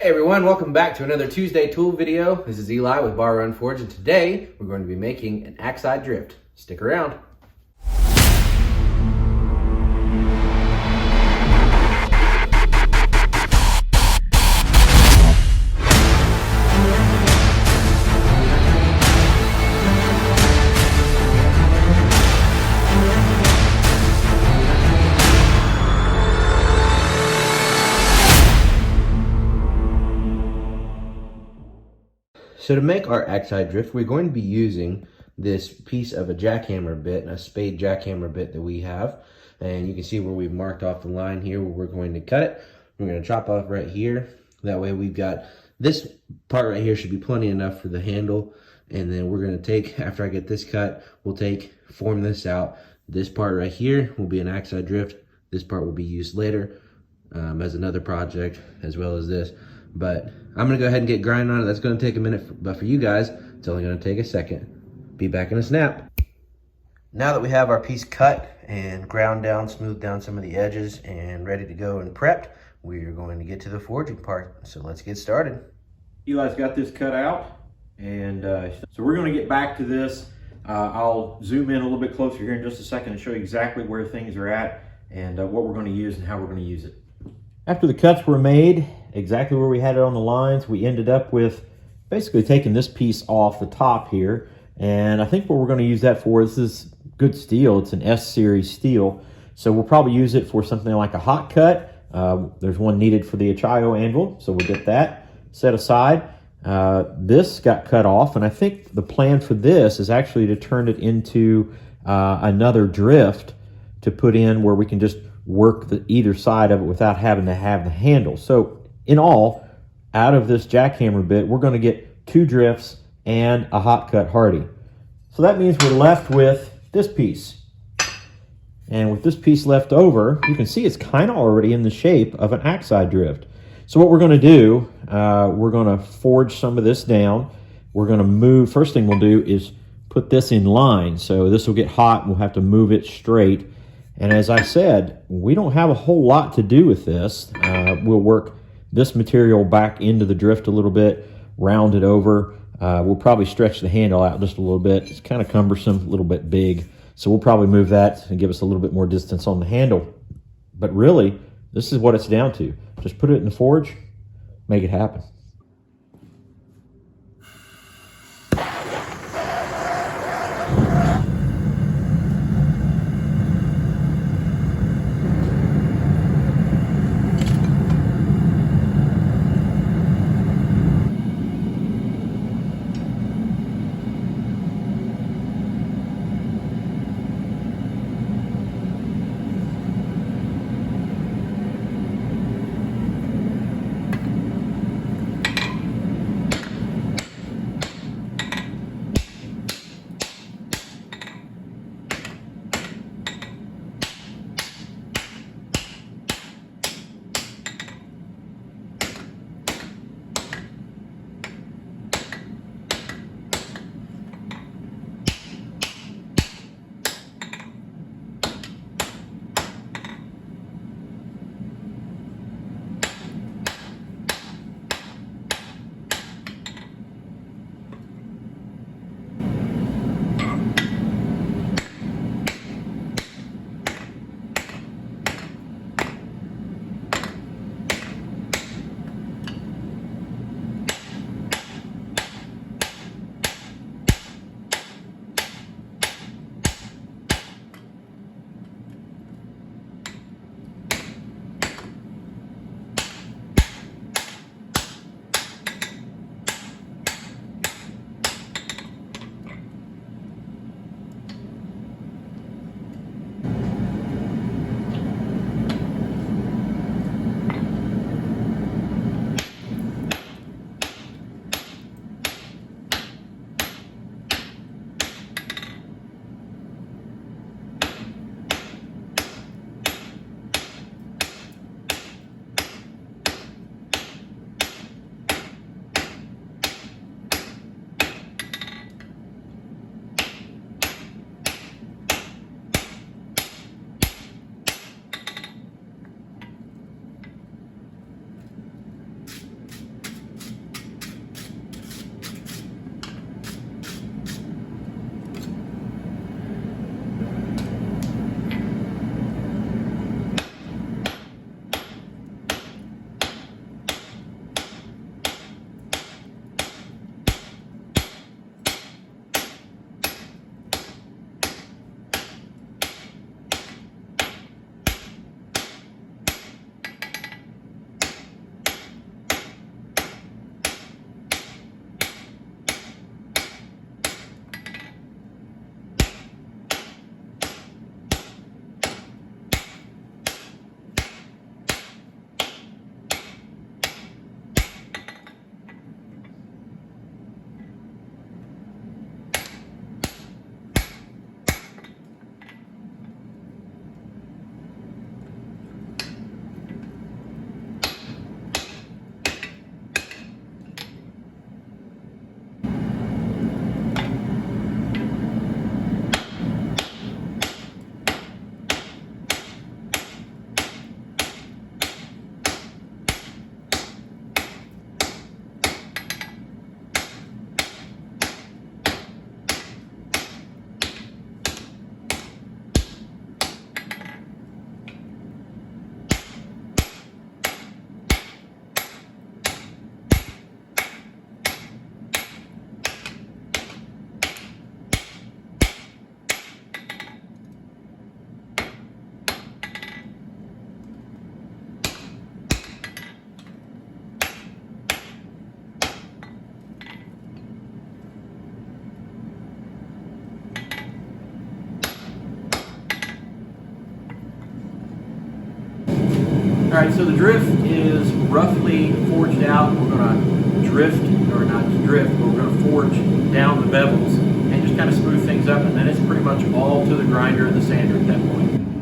Hey everyone, welcome back to another Tuesday tool video. This is Eli with Bar Run Forge, and today we're going to be making an axe side drift. Stick around. So to make our axe side drift, we're going to be using this piece of a jackhammer bit, a spade jackhammer bit that we have. And you can see where we've marked off the line here where we're going to cut it. We're going to chop off right here. That way we've got this part right here should be plenty enough for the handle. And then we're going to take, after I get this cut, we'll form this out. This part right here will be an axe side drift. This part will be used later as another project, as well as this. But I'm gonna go ahead and get grinding on it. That's gonna take a minute, but for you guys, it's only gonna take a second. Be back in a snap. Now that we have our piece cut and ground down, smoothed down some of the edges and ready to go and prepped, we are going to get to the forging part. So let's get started. Eli's got this cut out, and so we're gonna get back to this. I'll zoom in a little bit closer here in just a second and show you exactly where things are at and what we're gonna use and how we're gonna use it. After the cuts were made, exactly where we had it on the lines, we ended up with basically taking this piece off the top here. And I think what we're going to use that for, this is good steel. It's an S-series steel. So we'll probably use it for something like a hot cut. There's one needed for the Achaio anvil, so we'll get that set aside. This got cut off, and I think the plan for this is actually to turn it into another drift to put in where we can just work either side of it without having to have the handle. So in all, out of this jackhammer bit, we're going to get 2 drifts and a hot cut Hardy. So that means we're left with this piece. And with this piece left over, you can see it's kind of already in the shape of an axe side drift. So what we're going to do, we're going to forge some of this down. We're going to move, first thing we'll do is put this in line. So this will get hot and we'll have to move it straight. And as I said, we don't have a whole lot to do with this. We'll work this material back into the drift a little bit, round it over. We'll probably stretch the handle out just a little bit. It's kind of cumbersome, a little bit big. So we'll probably move that and give us a little bit more distance on the handle. But really, this is what it's down to. Just put it in the forge, make it happen. All right, so the drift is roughly forged out. We're going to drift, or not drift, but we're going to forge down the bevels and just kind of smooth things up, and then it's pretty much all to the grinder and the sander at that point.